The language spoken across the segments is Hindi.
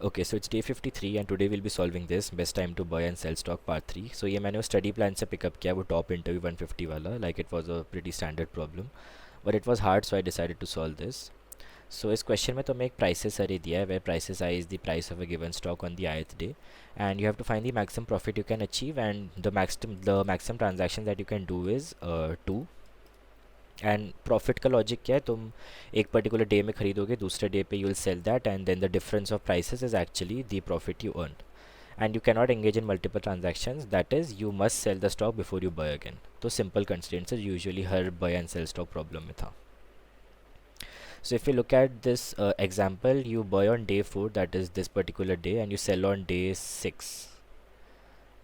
Okay, so it's day 53 and today we'll be solving this best time to buy and sell stock part 3. So ये मैंने वो स्टडी प्लान से पिकअप किया, वो टॉप इंटरव्यू 150 वाला, like it was a pretty standard problem but it was hard, so I decided to solve this. So इस क्वेश्चन में तो मैं एक प्राइसेस अरे दिया है, where prices I is the price of a given stock on the ith day and you have to find the maximum profit you can achieve, and the maximum transaction that you can do is 2. And profit का लॉजिक क्या है, तुम एक पर्टिकुलर डे में खरीदोगे, दूसरे डे पे you will sell that and then the difference of prices is actually the profit you earn. And you can not engage in multiple transactions, that is you must sell the stock before you buy again. तो सिंपल कंस्ट्रेंट्स यूजुअली हर buy and sell stock problem में था. So if you look at this example, you buy on day 4, that is this particular day, and you sell on day 6.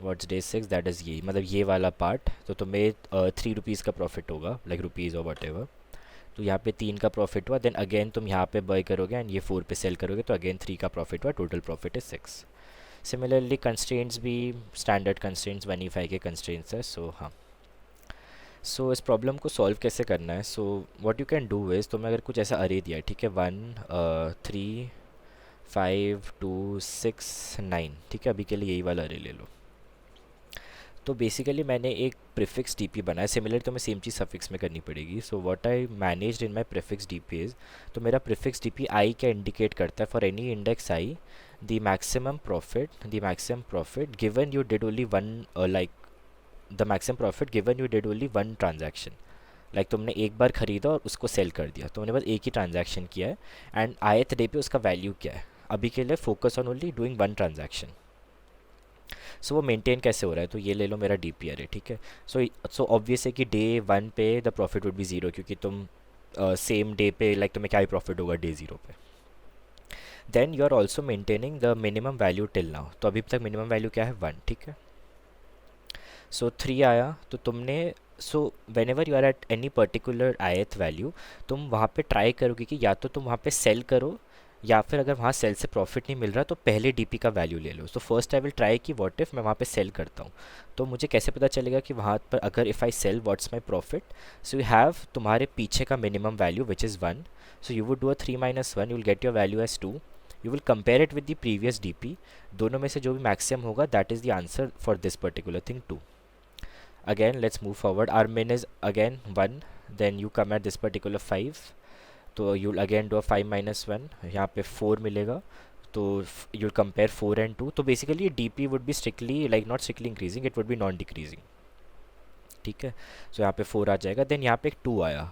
What's day 6? That is ये, मतलब ये वाला पार्ट. तो तुम्हें 3 रुपीज़ का प्रॉफिट होगा, लाइक रुपीज़ और वट एवर. तो यहाँ पे 3 का प्रॉफिट हुआ, देन अगेन तुम यहाँ पे बाय करोगे एंड ये 4 पे सेल करोगे, तो अगेन 3 का प्रॉफिट हुआ, total profit is 6. Similarly constraints भी स्टैंडर्ड कंस्ट्रेंट्स 1E5 के कंस्ट्रेंट्स है. सो हाँ, सो इस प्रॉब्लम को सॉल्व कैसे करना है. So what you can do is, तुम्हें अगर कुछ ऐसा अरे दिया है, ठीक है, 1 3 5 2 6 9, ठीक है, अभी के लिए यही वाला अरे ले लो. तो बेसिकली मैंने एक प्रीफिक्स डीपी बनाया, सिमिलर तो मैं सेम चीज़ सफिक्स में करनी पड़ेगी. So what I managed in my prefix DP is, तो मेरा प्रीफिक्स डीपी आई क्या इंडिकेट करता है, for any index I the maximum profit given you did only one, like the maximum profit given you did only one transaction. Like तुमने एक बार ख़रीदा और उसको सेल कर दिया, तुमने बस एक ही ट्रांजैक्शन किया है एंड आयथ डे पे उसका वैल्यू क्या है. अभी के लिए focus on only doing one transaction. So वो मेंटेन कैसे हो रहा है, तो ये ले लो मेरा डी पी आर है, ठीक है. सो ऑब्वियस है कि डे 1 पे the profit would be zero, क्योंकि तुम सेम डे पे लाइक तुम्हें क्या ही प्रॉफिट होगा डे 0 पे. Then you are also maintaining the minimum value till now, तो अभी तक मिनिमम वैल्यू क्या है 1, ठीक है. सो 3 आया तो तुमने, so whenever you are at any particular ith value, तुम वहाँ पे ट्राई करोगे कि या तो तुम वहाँ पे सेल करो, या फिर अगर वहाँ सेल से प्रॉफिट नहीं मिल रहा तो पहले डीपी का वैल्यू ले लो. तो फर्स्ट आई विल ट्राई कि व्हाट इफ़ मैं वहाँ पे सेल करता हूँ, तो मुझे कैसे पता चलेगा कि वहाँ पर अगर if I sell what's my profit. So you have तुम्हारे पीछे का minimum value which is 1. So you would do a 3 - 1, you will get your value as 2. You will compare it with the previous DP, दोनों में से जो भी मैक्सिमम होगा that is the answer for this particular thing 2. Again let's move forward, our min is again 1, then you come at this particular 5, तो you'll again do a 5 - 1, यहाँ पे 4 मिलेगा, तो you'll compare 4 and 2. तो basically DP would be strictly like not strictly increasing, it would be non decreasing, ठीक है. सो यहाँ पे 4 आ जाएगा, देन यहाँ पे 2 आया.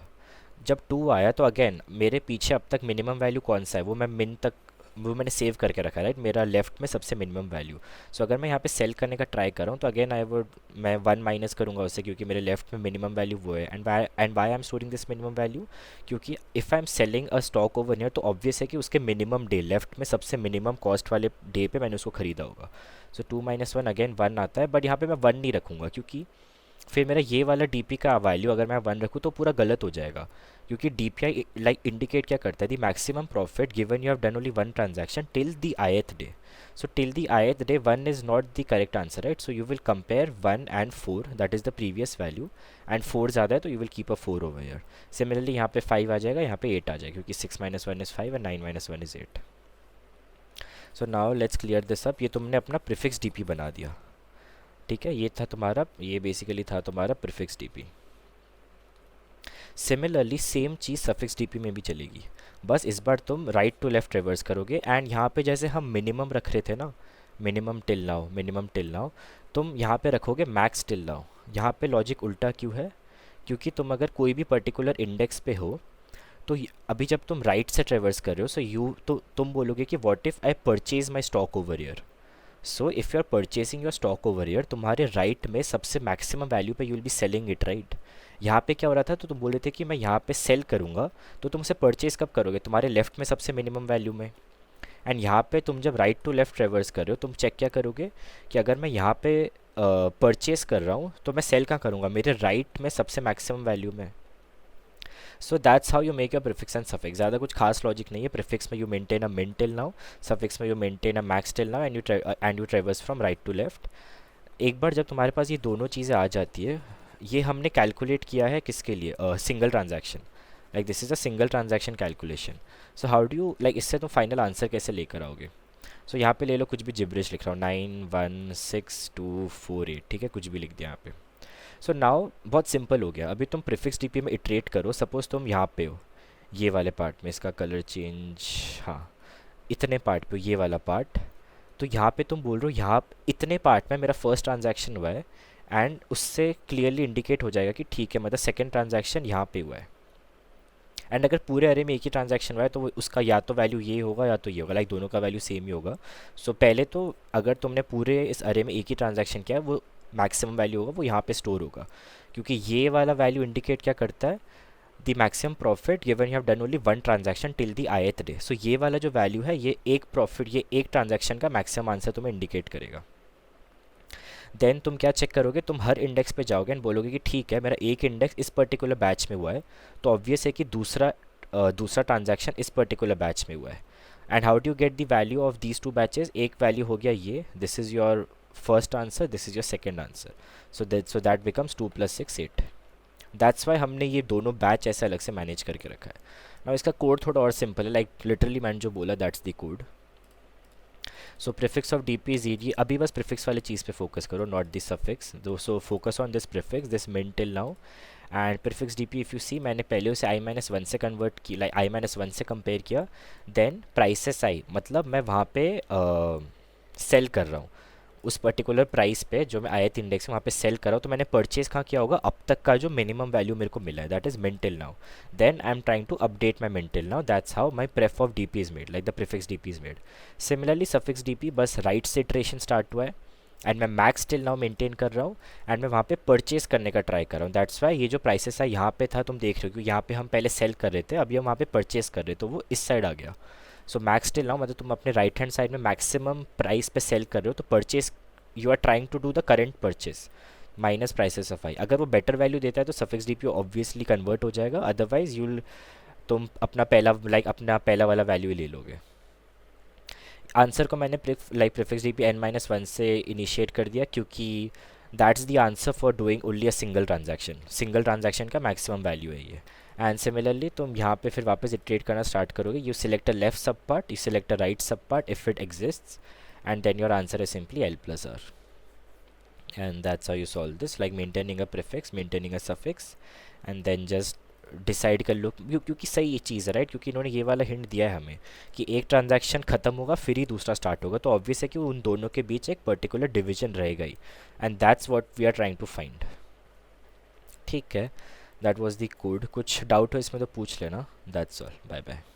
जब 2 आया तो अगेन मेरे पीछे अब तक मिनिमम वैल्यू कौन सा है, वो मैं मिन तक, वो मैंने सेव करके रखा है, राइट, मेरा लेफ्ट में सबसे मिनिमम वैल्यू. सो अगर मैं यहाँ पे सेल करने का ट्राई कर रहा हूँ तो अगेन मैं 1 माइनस करूँगा उससे, क्योंकि मेरे लेफ्ट में मिनिमम वैल्यू वो है. And why I am storing this minimum value, क्योंकि if I am selling a stock over here, तो ऑब्वियस है कि उसके मिनिमम डे, लेफ्ट में सबसे मिनिमम कॉस्ट वाले डे पे मैंने उसको खरीदा होगा. सो 2 - 1 अगेन 1 आता है, बट यहाँ पे मैं 1 नहीं रखूँगा, क्योंकि फिर मेरा ये वाला डीपी का वैल्यू अगर मैं 1 रखूँ तो पूरा गलत हो जाएगा, क्योंकि डीपीआई लाइक इंडिकेट क्या करता है, the maximum profit given you have done only one transaction till the ith day. So till the ith day 1 is not the correct answer, right. So you will compare 1 and 4, that is the previous value, and 4 ज़्यादा है तो you will keep a 4 over here. Similarly यहाँ पे 5 आ जाएगा, यहाँ पे 8 आ जाएगा, क्योंकि 6 - 1 is 5 and 9 - 1 is 8. So now let's clear this up. ये तुमने अपना प्रीफिक्स डीपी बना दिया, ठीक है. ये था तुम्हारा, ये बेसिकली था तुम्हारा प्रीफिक्स डीपी. सिमिलरली सेम चीज़ सफिक्स डीपी में भी चलेगी, बस इस बार तुम राइट टू लेफ्ट रिवर्स करोगे. एंड यहाँ पे जैसे हम मिनिमम रख रहे थे ना, मिनिमम टिल नाउ, तुम यहाँ पे रखोगे मैक्स टिल नाउ. यहाँ पे लॉजिक उल्टा क्यों है, क्योंकि तुम अगर कोई भी पर्टिकुलर इंडेक्स पे हो, तो अभी जब तुम राइट से ट्रेवर्स कर रहे हो, तो तुम बोलोगे कि what if I purchase my stock over year. So if you are purchasing your stock over year, तुम्हारे राइट में सबसे मैक्सिमम वैल्यू पे you will be selling it, right. यहाँ पे क्या हो रहा था, तो तुम बोले थे कि मैं यहाँ पे सेल करूँगा, तो तुम उसे परचेज कब करोगे, तुम्हारे लेफ्ट में सबसे मिनिमम वैल्यू में. एंड यहाँ पे तुम जब राइट टू लेफ्ट रिवर्स कर रहे हो, तुम चेक क्या करोगे कि अगर मैं यहाँ पे परचेज कर रहा हूँ तो मैं सेल कहाँ करूँगा, मेरे राइट में सबसे मैक्सिमम वैल्यू में. So that's how you make a prefix and suffix. ज़्यादा कुछ खास लॉजिक नहीं है. प्रीफिक्स में you maintain a min till now, suffix में you maintain a max till now, and you traverse from right to left. एक बार जब तुम्हारे पास ये दोनों चीज़ें आ जाती है, ये हमने कैलकुलेट किया है किसके लिए, single transaction, like this is a single transaction calculation. So how do you, like इससे तुम फाइनल आंसर कैसे लेकर आओगे. सो यहाँ पे ले लो कुछ भी जिब्रिश लिख रहा हूँ, 916248, ठीक है, कुछ भी लिख दिया यहाँ पे। सो नाउ बहुत सिंपल हो गया। अभी तुम प्रीफिक्स डीपी में इटरेट करो। सपोज तुम यहाँ पे हो, ये वाले पार्ट में, इसका कलर चेंज, हाँ इतने पार्ट पे, ये वाला पार्ट। तो यहाँ पे तुम बोल रहे हो यहाँ इतने पार्ट में मेरा फर्स्ट ट्रांजैक्शन हुआ है, एंड उससे क्लियरली इंडिकेट हो जाएगा कि ठीक है, मतलब सेकंड ट्रांजैक्शन यहाँ पे हुआ है। एंड अगर पूरे अरे में एक ही ट्रांजैक्शन हुआ है तो उसका या तो वैल्यू ये होगा या तो ये होगा, लाइक दोनों का वैल्यू सेम ही होगा। सो पहले तो अगर तुमने पूरे इस अरे में एक ही ट्रांजैक्शन किया है, वो मैक्सिमम वैल्यू होगा, वो यहाँ पे स्टोर होगा, क्योंकि ये वाला वैल्यू इंडिकेट क्या करता है, the maximum profit given you have done only one transaction till the ith day. So ये वाला जो वैल्यू है, ये एक प्रॉफिट, ये एक ट्रांजैक्शन का मैक्सिमम आंसर तुम्हें इंडिकेट करेगा। देन तुम क्या चेक करोगे, तुम हर इंडेक्स पे जाओगे एंड बोलोगे कि ठीक है, मेरा एक इंडेक्स इस पर्टिकुलर बैच में हुआ है, तो ऑब्वियस है कि दूसरा ट्रांजैक्शन इस पर्टिकुलर बैच में हुआ है। And how do you get the value of these two batches, एक वैल्यू हो गया ये, this is your first answer, this is your second answer. So that becomes 2 + 6 8। That's why हमने ये दोनों बैच ऐसे अलग से मैनेज करके रखा है। ना इसका कोड थोड़ा और सिंपल है, लाइक लिटरली मैंने जो बोला that's the code. So prefix of D P is E, अभी बस प्रीफिक्स वाली चीज़ पे फोकस करो, not this suffix. So focus on this prefix, this min till now. And prefix D P if you see, मैंने पहले उसे i-1 से कन्वर्ट की, लाइक i-1 से कंपेयर किया। देन प्राइसेस आई, मतलब मैं वहाँ पे सेल कर रहा हूँ, उस पर्टिकुलर प्राइस पे जो मैं आयत इंडेक्स में वहाँ पे सेल कर रहा हूँ, तो मैंने परचेज कहाँ किया होगा, अब तक का जो मिनिमम वैल्यू मेरे को मिला है, that is min till now. Then I am trying to update my min till now, that's how my pref of D P is made, like the prefix D P is made. Similarly suffix D P बस राइट से इटरेशन स्टार्ट हुआ है, एंड मैं मैक्स टिल नाउ मेंटेन कर रहा हूँ, एंड मैं वहाँ पे परचेज करने का ट्राई कर रहा हूँ। दैट्स वाई ये जो प्राइसेस है यहाँ पे था, तुम देख रहे हो कि यहाँ पे हम पहले सेल कर रहे थे, अभी हम वहाँ पे परचेज कर रहे, तो वो इस साइड आ गया। सो मैक्स टिल नाउ मतलब तुम अपने राइट हैंड साइड में मैक्सिमम प्राइस पे सेल कर रहे हो, तो purchase, you are trying to do the current purchase minus prices of i. अगर वो बेटर वैल्यू देता है तो suffix D P obviously convert हो जाएगा, अदरवाइज तुम अपना अपना पहला वाला वैल्यू ही ले लोगे। आंसर को मैंने प्रीफिक्स डी पी n-1 से इनिशिएट कर दिया, क्योंकि that's the answer for doing only a single transaction का मैक्सिमम वैल्यू है ये। एंड सिमिलरली तुम यहाँ पे फिर वापस इटरेट करना स्टार्ट करोगे, you select a left sub part, you select a right sub part if it exists, and then your answer is simply L plus R. And that's how you solve this, like maintaining a prefix, maintaining a suffix, and then just decide कर लो, क्योंकि सही ये चीज़ है, राइट, क्योंकि इन्होंने ये वाला हिंट दिया है हमें कि एक ट्रांजैक्शन खत्म होगा फिर ही दूसरा स्टार्ट होगा, तो ऑब्वियस है कि उन दोनों के बीच एक पर्टिकुलर डिवीजन रहेगा ही, and that's what we are trying to find. ठीक है, दैट वाज द कोड। कुछ डाउट हो इसमें तो पूछ लेना। That's all, bye bye.